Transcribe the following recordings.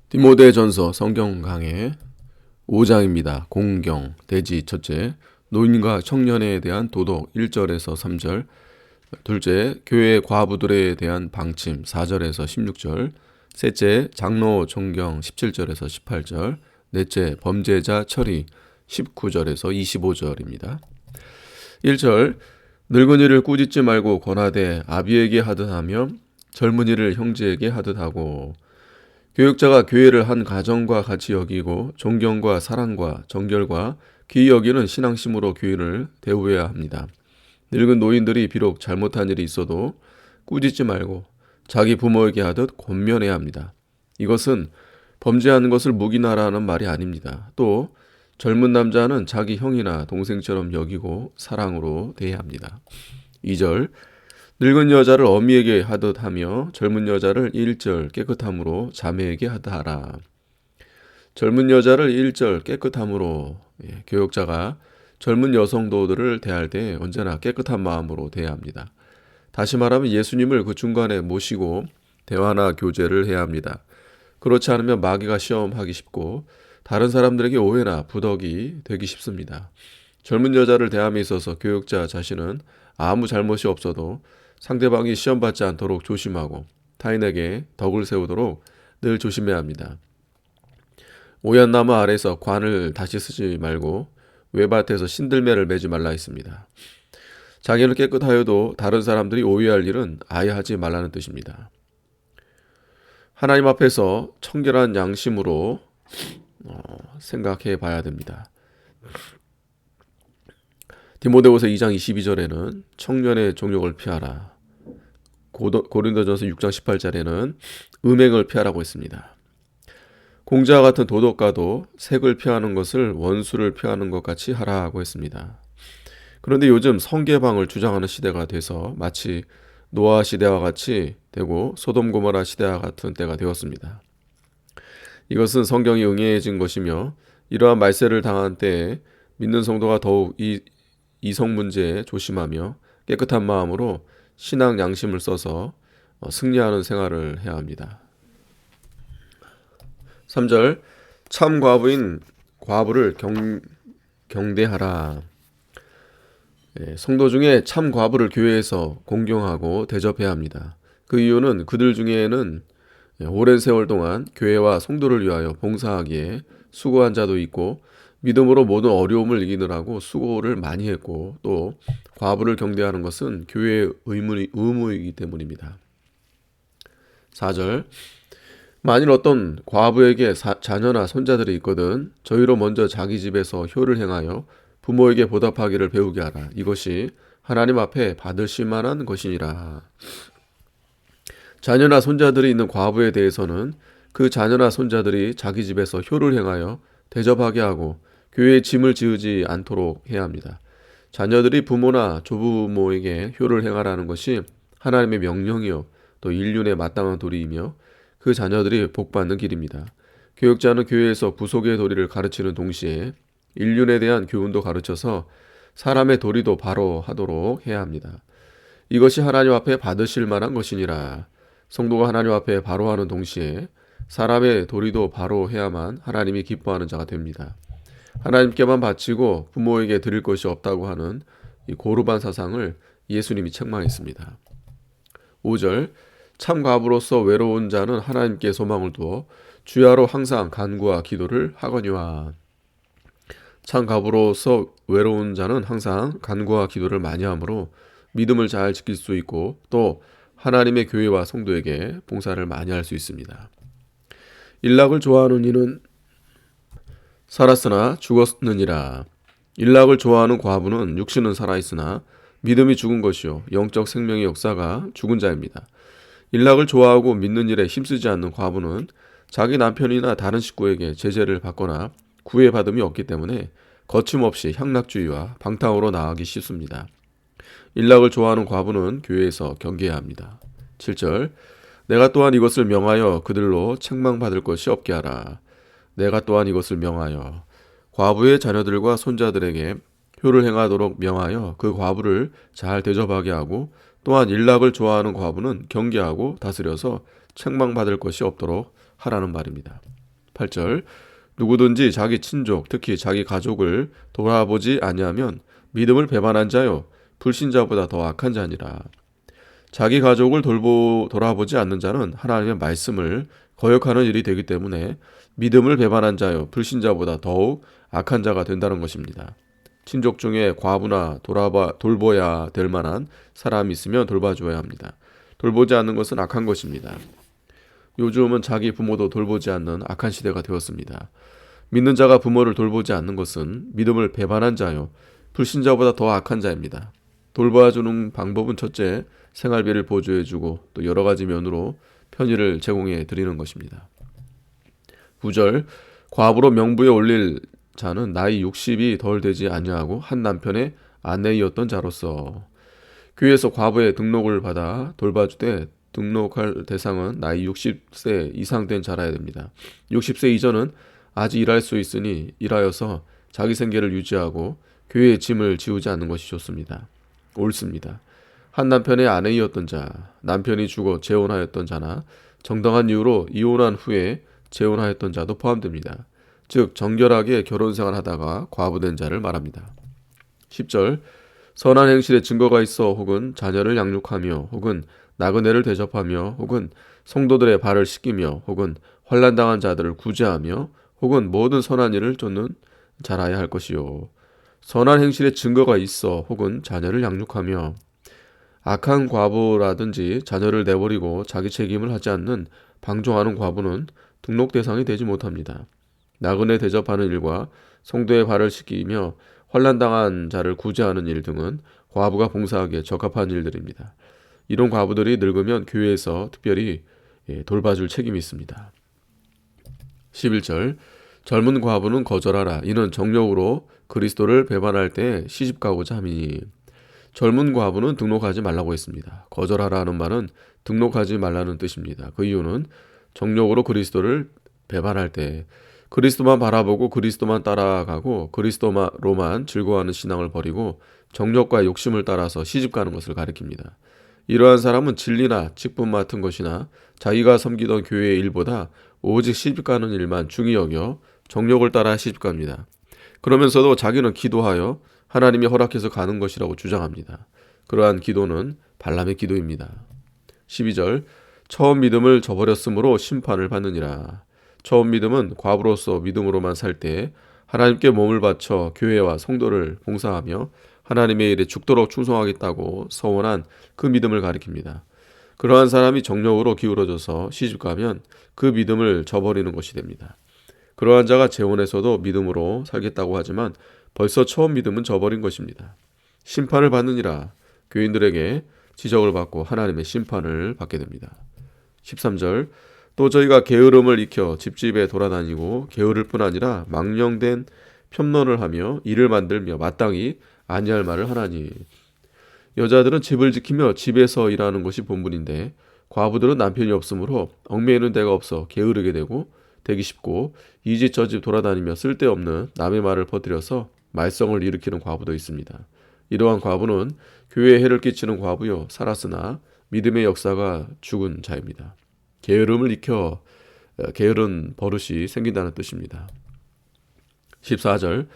디모데전서 성경 강해 5장입니다. 공경, 대지 첫째, 노인과 청년에 대한 도덕 1절에서 3절, 둘째, 교회 과부들에 대한 방침 4절에서 16절, 셋째, 장로 존경 17절에서 18절, 넷째, 범죄자 처리 19절에서 25절입니다. 1절, 늙은이를 꾸짖지 말고 권하되 아비에게 하듯 하며 젊은이를 형제에게 하듯 하고, 교육자가 교회를 한 가정과 같이 여기고 존경과 사랑과 정결과 귀히 여기는 신앙심으로 교인을 대우해야 합니다. 늙은 노인들이 비록 잘못한 일이 있어도 꾸짖지 말고 자기 부모에게 하듯 권면해야 합니다. 이것은 범죄하는 것을 묵인하라는 말이 아닙니다. 또 젊은 남자는 자기 형이나 동생처럼 여기고 사랑으로 대해야 합니다. 2절, 늙은 여자를 어미에게 하듯 하며 젊은 여자를 1절 깨끗함으로 자매에게 하듯 하라. 젊은 여자를 1절 깨끗함으로, 교육자가 젊은 여성도들을 대할 때 언제나 깨끗한 마음으로 대해야 합니다. 다시 말하면 예수님을 그 중간에 모시고 대화나 교제를 해야 합니다. 그렇지 않으면 마귀가 시험하기 쉽고 다른 사람들에게 오해나 부덕이 되기 쉽습니다. 젊은 여자를 대함에 있어서 교육자 자신은 아무 잘못이 없어도 상대방이 시험받지 않도록 조심하고 타인에게 덕을 세우도록 늘 조심해야 합니다. 오얏 나무 아래서 관을 다시 쓰지 말고 외밭에서 신들매를 매지 말라 했습니다. 자기는 깨끗하여도 다른 사람들이 오해할 일은 아예 하지 말라는 뜻입니다. 하나님 앞에서 청결한 양심으로 생각해 봐야 됩니다. 디모데후서 2장 22절에는 청년의 종욕을 피하라. 고린도전서 6장 18절에는 음행을 피하라고 했습니다. 공자와 같은 도덕가도 색을 피하는 것을 원수를 피하는 것 같이 하라고 했습니다. 그런데 요즘 성계방을 주장하는 시대가 돼서 마치 노아 시대와 같이 되고 소돔 고모라 시대와 같은 때가 되었습니다. 이것은 성경이 응해진 것이며 이러한 말세를 당한 때에 믿는 성도가 더욱 이성 문제에 조심하며 깨끗한 마음으로 신앙 양심을 써서 승리하는 생활을 해야 합니다. 3절, 참 과부를 경대하라. 성도 중에 참 과부를 교회에서 공경하고 대접해야 합니다. 그 이유는 그들 중에는 오랜 세월 동안 교회와 성도를 위하여 봉사하기에 수고한 자도 있고 믿음으로 모든 어려움을 이기느라고 수고를 많이 했고, 또 과부를 경대하는 것은 교회의 의무이기 때문입니다. 4절, 만일 어떤 과부에게 자녀나 손자들이 있거든 저희로 먼저 자기 집에서 효를 행하여 부모에게 보답하기를 배우게 하라. 이것이 하나님 앞에 받으실 만한 것이니라. 자녀나 손자들이 있는 과부에 대해서는 그 자녀나 손자들이 자기 집에서 효를 행하여 대접하게 하고 교회에 짐을 지우지 않도록 해야 합니다. 자녀들이 부모나 조부모에게 효를 행하라는 것이 하나님의 명령이요 또 인륜에 마땅한 도리이며 그 자녀들이 복받는 길입니다. 교육자는 교회에서 구속의 도리를 가르치는 동시에 인륜에 대한 교훈도 가르쳐서 사람의 도리도 바로 하도록 해야 합니다. 이것이 하나님 앞에 받으실 만한 것이니라. 성도가 하나님 앞에 바로 하는 동시에 사람의 도리도 바로 해야만 하나님이 기뻐하는 자가 됩니다. 하나님께만 바치고 부모에게 드릴 것이 없다고 하는 이 고르반 사상을 예수님이 책망했습니다. 5절, 참 과부로서 외로운 자는 하나님께 소망을 두어 주야로 항상 간구와 기도를 하거니와. 참 과부로서 외로운 자는 항상 간구와 기도를 많이 하므로 믿음을 잘 지킬 수 있고 또 하나님의 교회와 성도에게 봉사를 많이 할 수 있습니다. 일락을 좋아하는 이는 살았으나 죽었느니라. 일락을 좋아하는 과부는 육신은 살아있으나 믿음이 죽은 것이요 영적 생명의 역사가 죽은 자입니다. 일락을 좋아하고 믿는 일에 힘쓰지 않는 과부는 자기 남편이나 다른 식구에게 제재를 받거나 구애받음이 없기 때문에 거침없이 향락주의와 방탕으로 나아가기 쉽습니다. 일락을 좋아하는 과부는 교회에서 경계해야 합니다. 7절, 내가 또한 이것을 명하여 그들로 책망받을 것이 없게 하라. 내가 또한 이것을 명하여 과부의 자녀들과 손자들에게 효를 행하도록 명하여 그 과부를 잘 대접하게 하고 또한 일락을 좋아하는 과부는 경계하고 다스려서 책망받을 것이 없도록 하라는 말입니다. 8절 누구든지 자기 친족 특히 자기 가족을 돌아보지 아니하면 믿음을 배반한 자요 불신자보다 더 악한 자니라. 자기 가족을 돌아보지 않는 자는 하나님의 말씀을 거역하는 일이 되기 때문에 믿음을 배반한 자요 불신자보다 더욱 악한 자가 된다는 것입니다. 친족 중에 과부나 돌봐야 될 만한 사람이 있으면 돌봐줘야 합니다. 돌보지 않는 것은 악한 것입니다. 요즘은 자기 부모도 돌보지 않는 악한 시대가 되었습니다. 믿는 자가 부모를 돌보지 않는 것은 믿음을 배반한 자요 불신자보다 더 악한 자입니다. 돌봐주는 방법은 첫째, 생활비를 보조해주고 또 여러 가지 면으로 편의를 제공해 드리는 것입니다. 9절 과부로 명부에 올릴 자는 나이 60이 덜 되지 아니하고 한 남편의 아내이었던 자로서. 교회에서 과부의 등록을 받아 돌봐주되 등록할 대상은 나이 60세 이상 된 자라야 됩니다. 60세 이전은 아직 일할 수 있으니 일하여서 자기 생계를 유지하고 교회의 짐을 지우지 않는 것이 좋습니다. 옳습니다. 한 남편의 아내이었던 자, 남편이 죽어 재혼하였던 자나 정당한 이유로 이혼한 후에 재혼하였던 자도 포함됩니다. 즉 정결하게 결혼생활 하다가 과부된 자를 말합니다. 10절 선한 행실에 증거가 있어 혹은 자녀를 양육하며 혹은 나그네를 대접하며 혹은 성도들의 발을 씻기며 혹은 환난당한 자들을 구제하며 혹은 모든 선한 일을 쫓는 자라야 할 것이요. 선한 행실에 증거가 있어 혹은 자녀를 양육하며 악한 과부라든지 자녀를 내버리고 자기 책임을 하지 않는 방종하는 과부는 등록 대상이 되지 못합니다. 나그네 대접하는 일과 성도의 발을 씻기며 환난당한 자를 구제하는 일 등은 과부가 봉사하기에 적합한 일들입니다. 이런 과부들이 늙으면 교회에서 특별히 돌봐줄 책임이 있습니다. 11절 젊은 과부는 거절하라. 이는 정욕으로 그리스도를 배반할 때 시집가고자 함이니. 젊은 과부는 등록하지 말라고 했습니다. 거절하라는 말은 등록하지 말라는 뜻입니다. 그 이유는 정욕으로 그리스도를 배반할 때 그리스도만 바라보고 그리스도만 따라가고 그리스도로만 즐거워하는 신앙을 버리고 정욕과 욕심을 따라서 시집가는 것을 가리킵니다. 이러한 사람은 진리나 직분 맡은 것이나 자기가 섬기던 교회의 일보다 오직 시집가는 일만 중히 여겨 정욕을 따라 시집갑니다. 그러면서도 자기는 기도하여 하나님이 허락해서 가는 것이라고 주장합니다. 그러한 기도는 발람의 기도입니다. 12절 처음 믿음을 저버렸으므로 심판을 받느니라. 처음 믿음은 과부로서 믿음으로만 살 때 하나님께 몸을 바쳐 교회와 성도를 봉사하며 하나님의 일에 죽도록 충성하겠다고 서원한 그 믿음을 가리킵니다. 그러한 사람이 정욕으로 기울어져서 시집가면 그 믿음을 저버리는 것이 됩니다. 그러한 자가 재혼에서도 믿음으로 살겠다고 하지만 벌써 처음 믿음은 저버린 것입니다. 심판을 받느니라. 교인들에게 지적을 받고 하나님의 심판을 받게 됩니다. 13절 또 저희가 게으름을 익혀 집집에 돌아다니고 게으를 뿐 아니라 망령된 편론을 하며 일을 만들며 마땅히 아니할 말을 하나니. 여자들은 집을 지키며 집에서 일하는 것이 본분인데 과부들은 남편이 없으므로 얽매이는 데가 없어 게으르게 되기 쉽고 이 집 저 집 돌아다니며 쓸데없는 남의 말을 퍼뜨려서 말썽을 일으키는 과부도 있습니다. 이러한 과부는 교회에 해를 끼치는 과부요 살았으나 믿음의 역사가 죽은 자입니다. 게으름을 익혀 게으른 버릇이 생긴다는 뜻입니다. 14절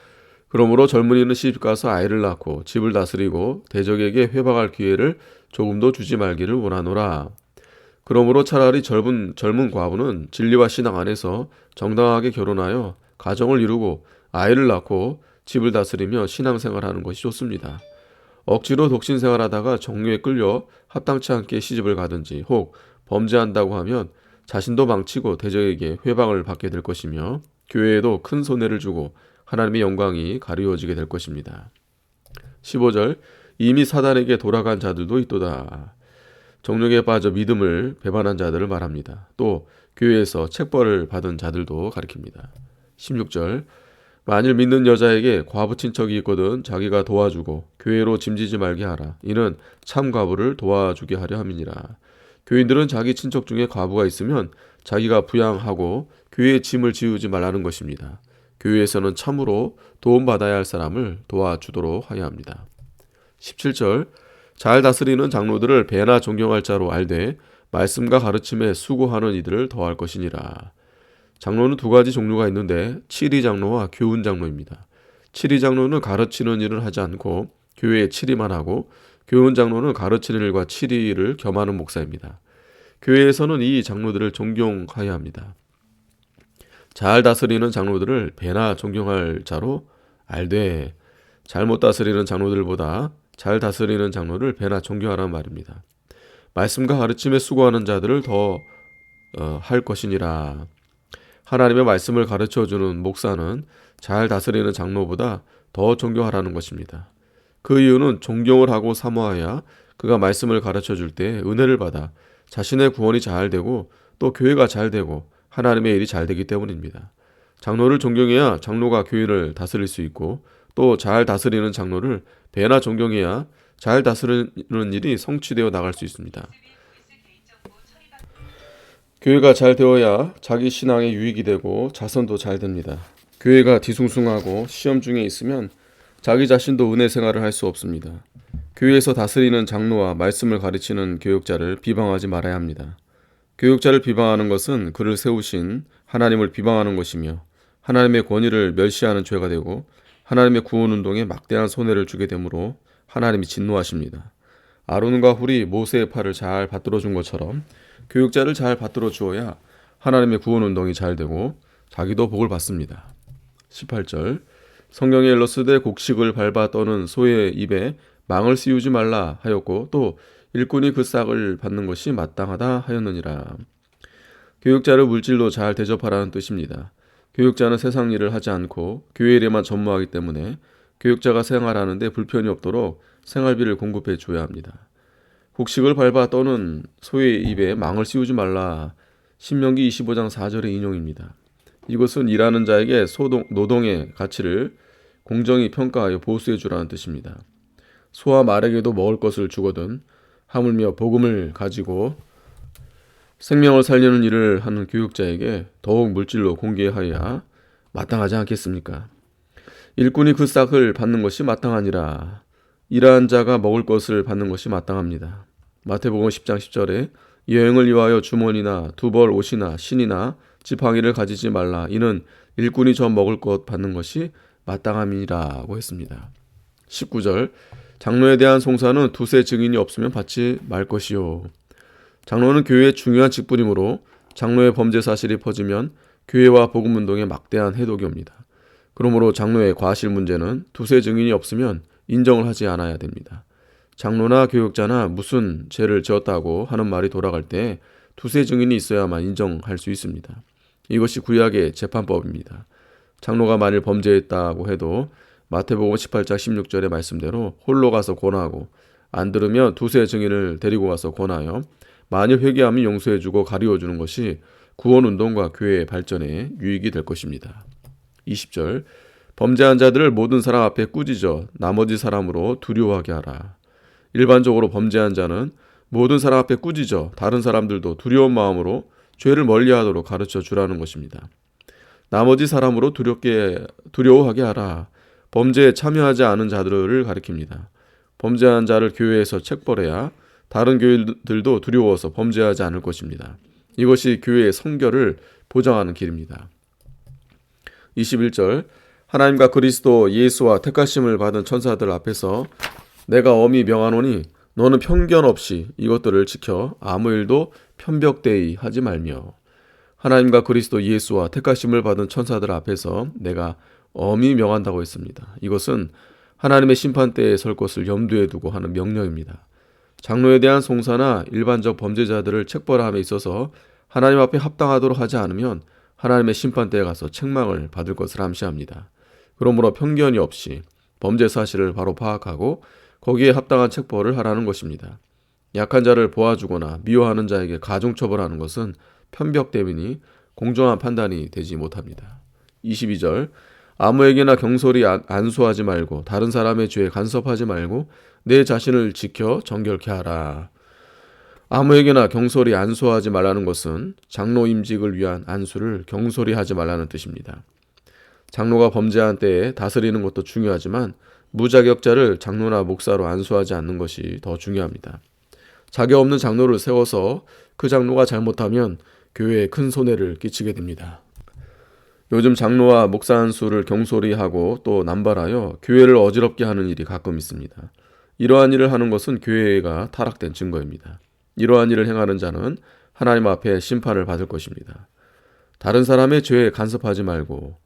그러므로 젊은이는 시집가서 아이를 낳고 집을 다스리고 대적에게 회방할 기회를 조금도 주지 말기를 원하노라. 그러므로 차라리 젊은 과부는 진리와 신앙 안에서 정당하게 결혼하여 가정을 이루고 아이를 낳고 집을 다스리며 신앙생활하는 것이 좋습니다. 억지로 독신생활하다가 정욕에 끌려 합당치 않게 시집을 가든지 혹 범죄한다고 하면 자신도 망치고 대적에게 회방을 받게 될 것이며 교회에도 큰 손해를 주고 하나님의 영광이 가리워지게 될 것입니다. 15절 이미 사단에게 돌아간 자들도 있도다. 정욕에 빠져 믿음을 배반한 자들을 말합니다. 또 교회에서 책벌을 받은 자들도 가리킵니다. 16절 만일 믿는 여자에게 과부 친척이 있거든 자기가 도와주고 교회로 짐지지 말게 하라. 이는 참 과부를 도와주게 하려 함이니라. 교인들은 자기 친척 중에 과부가 있으면 자기가 부양하고 교회의 짐을 지우지 말라는 것입니다. 교회에서는 참으로 도움받아야 할 사람을 도와주도록 하여야 합니다. 17절 잘 다스리는 장로들을 배나 존경할 자로 알되 말씀과 가르침에 수고하는 이들을 더할 것이니라. 장로는 두 가지 종류가 있는데 칠위 장로와 교훈 장로입니다. 칠위 장로는 가르치는 일을 하지 않고 교회에 칠위만 하고, 교훈 장로는 가르치는 일과 칠위를 겸하는 목사입니다. 교회에서는 이 장로들을 존경하여야 합니다. 잘 다스리는 장로들을 배나 존경할 자로 알되, 잘못 다스리는 장로들보다 잘 다스리는 장로를 배나 존경하라는 말입니다. 말씀과 가르침에 수고하는 자들을 더 할 것이니라. 하나님의 말씀을 가르쳐주는 목사는 잘 다스리는 장로보다 더 존경하라는 것입니다. 그 이유는 존경을 하고 사모하여 그가 말씀을 가르쳐줄 때 은혜를 받아 자신의 구원이 잘 되고 또 교회가 잘 되고 하나님의 일이 잘 되기 때문입니다. 장로를 존경해야 장로가 교회를 다스릴 수 있고, 또 잘 다스리는 장로를 배나 존경해야 잘 다스리는 일이 성취되어 나갈 수 있습니다. 교회가 잘 되어야 자기 신앙에 유익이 되고 자손도 잘 됩니다. 교회가 뒤숭숭하고 시험 중에 있으면 자기 자신도 은혜 생활을 할 수 없습니다. 교회에서 다스리는 장로와 말씀을 가르치는 교육자를 비방하지 말아야 합니다. 교육자를 비방하는 것은 그를 세우신 하나님을 비방하는 것이며 하나님의 권위를 멸시하는 죄가 되고 하나님의 구원운동에 막대한 손해를 주게 되므로 하나님이 진노하십니다. 아론과 훌이 모세의 팔을 잘 받들어 준 것처럼 교육자를 잘 받들어 주어야 하나님의 구원운동이 잘 되고 자기도 복을 받습니다. 18절, 성경에 일러스되 곡식을 밟아 떠는 소의 입에 망을 씌우지 말라 하였고, 또 일꾼이 그 싹을 받는 것이 마땅하다 하였느니라. 교육자를 물질로 잘 대접하라는 뜻입니다. 교육자는 세상 일을 하지 않고 교회 일에만 전무하기 때문에 교육자가 생활하는데 불편이 없도록 생활비를 공급해 줘야 합니다. 곡식을 밟아 떠는 소의 입에 망을 씌우지 말라. 신명기 25장 4절의 인용입니다. 이것은 일하는 자에게 노동의 가치를 공정히 평가하여 보수해 주라는 뜻입니다. 소와 말에게도 먹을 것을 주거든 하물며 복음을 가지고 생명을 살리는 일을 하는 교육자에게 더욱 물질로 공개하여야 마땅하지 않겠습니까? 일꾼이 그 싹을 받는 것이 마땅하니라. 일하는 자가 먹을 것을 받는 것이 마땅합니다. 마태복음 10장 10절에 여행을 위하여 주머니나 두벌 옷이나 신이나 지팡이를 가지지 말라. 이는 일꾼이 저 먹을 것 받는 것이 마땅함이라고 했습니다. 19절, 장로에 대한 송사는 두세 증인이 없으면 받지 말 것이요. 장로는 교회의 중요한 직분이므로 장로의 범죄 사실이 퍼지면 교회와 복음운동에 막대한 해독이 옵니다. 그러므로 장로의 과실 문제는 두세 증인이 없으면 인정을 하지 않아야 됩니다. 장로나 교육자나 무슨 죄를 지었다고 하는 말이 돌아갈 때 두세 증인이 있어야만 인정할 수 있습니다. 이것이 구약의 재판법입니다. 장로가 만일 범죄했다고 해도 마태복음 18장 16절의 말씀대로 홀로 가서 권하고, 안 들으면 두세 증인을 데리고 가서 권하여 만일 회개하면 용서해주고 가리워주는 것이 구원운동과 교회의 발전에 유익이 될 것입니다. 20절, 범죄한 자들을 모든 사람 앞에 꾸짖어 나머지 사람으로 두려워하게 하라. 일반적으로 범죄한 자는 모든 사람 앞에 꾸짖어 다른 사람들도 두려운 마음으로 죄를 멀리하도록 가르쳐 주라는 것입니다. 나머지 사람으로 두려워하게 하라. 범죄에 참여하지 않은 자들을 가리킵니다. 범죄한 자를 교회에서 책벌해야 다른 교회들도 두려워서 범죄하지 않을 것입니다. 이것이 교회의 성결을 보장하는 길입니다. 21절, 하나님과 그리스도 예수와 택하심을 받은 천사들 앞에서 내가 엄히 명하노니 너는 편견 없이 이것들을 지켜 아무 일도 편벽되이 하지 말며. 하나님과 그리스도 예수와 택하심을 받은 천사들 앞에서 내가 엄히 명한다고 했습니다. 이것은 하나님의 심판대에 설 것을 염두에 두고 하는 명령입니다. 장로에 대한 송사나 일반적 범죄자들을 책벌함에 있어서 하나님 앞에 합당하도록 하지 않으면 하나님의 심판대에 가서 책망을 받을 것을 암시합니다. 그러므로 편견이 없이 범죄 사실을 바로 파악하고 거기에 합당한 책벌을 하라는 것입니다. 약한 자를 보아주거나 미워하는 자에게 가중처벌하는 것은 편벽됨이니 공정한 판단이 되지 못합니다. 22절, 아무에게나 경솔히 안수하지 말고 다른 사람의 죄에 간섭하지 말고 내 자신을 지켜 정결케 하라. 아무에게나 경솔히 안수하지 말라는 것은 장로 임직을 위한 안수를 경솔히 하지 말라는 뜻입니다. 장로가 범죄한 때에 다스리는 것도 중요하지만 무자격자를 장로나 목사로 안수하지 않는 것이 더 중요합니다. 자격 없는 장로를 세워서 그 장로가 잘못하면 교회에 큰 손해를 끼치게 됩니다. 요즘 장로와 목사 한 수를 경솔히하고 또 남발하여 교회를 어지럽게 하는 일이 가끔 있습니다. 이러한 일을 하는 것은 교회가 타락된 증거입니다. 이러한 일을 행하는 자는 하나님 앞에 심판을 받을 것입니다. 다른 사람의 죄에 간섭하지 말고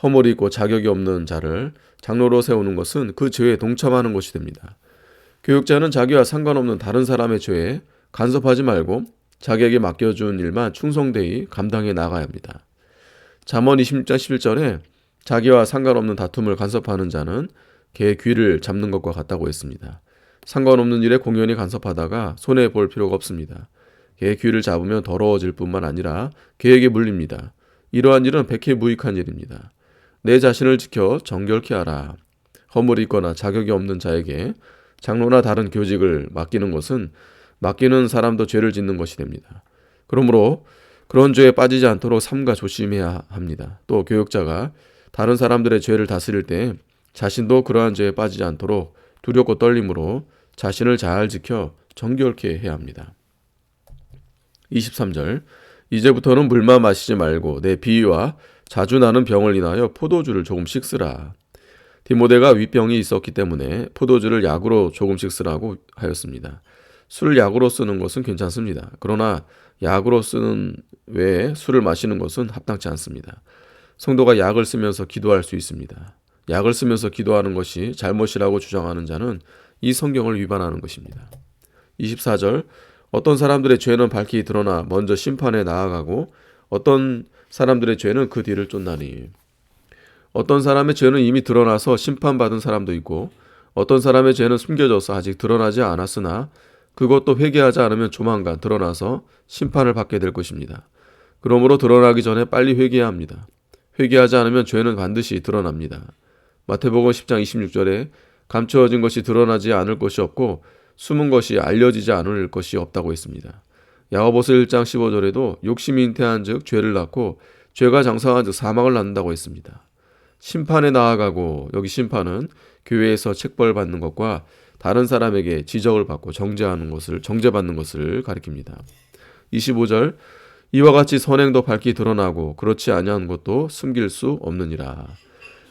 허물이 있고 자격이 없는 자를 장로로 세우는 것은 그 죄에 동참하는 것이 됩니다. 교육자는 자기와 상관없는 다른 사람의 죄에 간섭하지 말고 자기에게 맡겨준 일만 충성되이 감당해 나가야 합니다. 잠언 26장 11절에 자기와 상관없는 다툼을 간섭하는 자는 개의 귀를 잡는 것과 같다고 했습니다. 상관없는 일에 공연히 간섭하다가 손해볼 필요가 없습니다. 개의 귀를 잡으면 더러워질 뿐만 아니라 개에게 물립니다. 이러한 일은 백해무익한 일입니다. 내 자신을 지켜 정결케 하라. 허물이 있거나 자격이 없는 자에게 장로나 다른 교직을 맡기는 것은 맡기는 사람도 죄를 짓는 것이 됩니다. 그러므로 그런 죄에 빠지지 않도록 삼가 조심해야 합니다. 또 교육자가 다른 사람들의 죄를 다스릴 때 자신도 그러한 죄에 빠지지 않도록 두렵고 떨림으로 자신을 잘 지켜 정결케 해야 합니다. 23절 이제부터는 물만 마시지 말고 내 비위와 자주 나는 병을 인하여 포도주를 조금씩 쓰라. 디모데가 위병이 있었기 때문에 포도주를 약으로 조금씩 쓰라고 하였습니다. 술을 약으로 쓰는 것은 괜찮습니다. 그러나 약으로 쓰는 외에 술을 마시는 것은 합당치 않습니다. 성도가 약을 쓰면서 기도할 수 있습니다. 약을 쓰면서 기도하는 것이 잘못이라고 주장하는 자는 이 성경을 위반하는 것입니다. 24절 어떤 사람들의 죄는 밝히 드러나 먼저 심판에 나아가고 어떤 사람들의 죄는 그 뒤를 쫓나니. 어떤 사람의 죄는 이미 드러나서 심판받은 사람도 있고 어떤 사람의 죄는 숨겨져서 아직 드러나지 않았으나 그것도 회개하지 않으면 조만간 드러나서 심판을 받게 될 것입니다. 그러므로 드러나기 전에 빨리 회개해야 합니다. 회개하지 않으면 죄는 반드시 드러납니다. 마태복음 10장 26절에 감추어진 것이 드러나지 않을 것이 없고 숨은 것이 알려지지 않을 것이 없다고 했습니다. 야고보서 1장 15절에도 욕심이 잉태한 즉 죄를 낳고 죄가 장성한 즉 사망을 낳는다고 했습니다. 심판에 나아가고 여기 심판은 교회에서 책벌받는 것과 다른 사람에게 지적을 받고 정죄받는 것을 가리킵니다. 25절 이와 같이 선행도 밝히 드러나고 그렇지 아니한 것도 숨길 수 없느니라.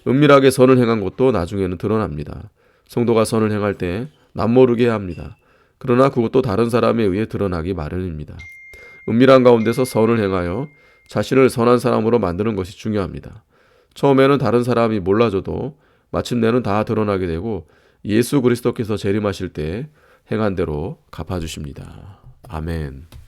은밀하게 선을 행한 것도 나중에는 드러납니다. 성도가 선을 행할 때 남모르게 해야 합니다. 그러나 그것도 다른 사람에 의해 드러나기 마련입니다. 은밀한 가운데서 선을 행하여 자신을 선한 사람으로 만드는 것이 중요합니다. 처음에는 다른 사람이 몰라줘도 마침내는 다 드러나게 되고 예수 그리스도께서 재림하실 때 행한 대로 갚아주십니다. 아멘.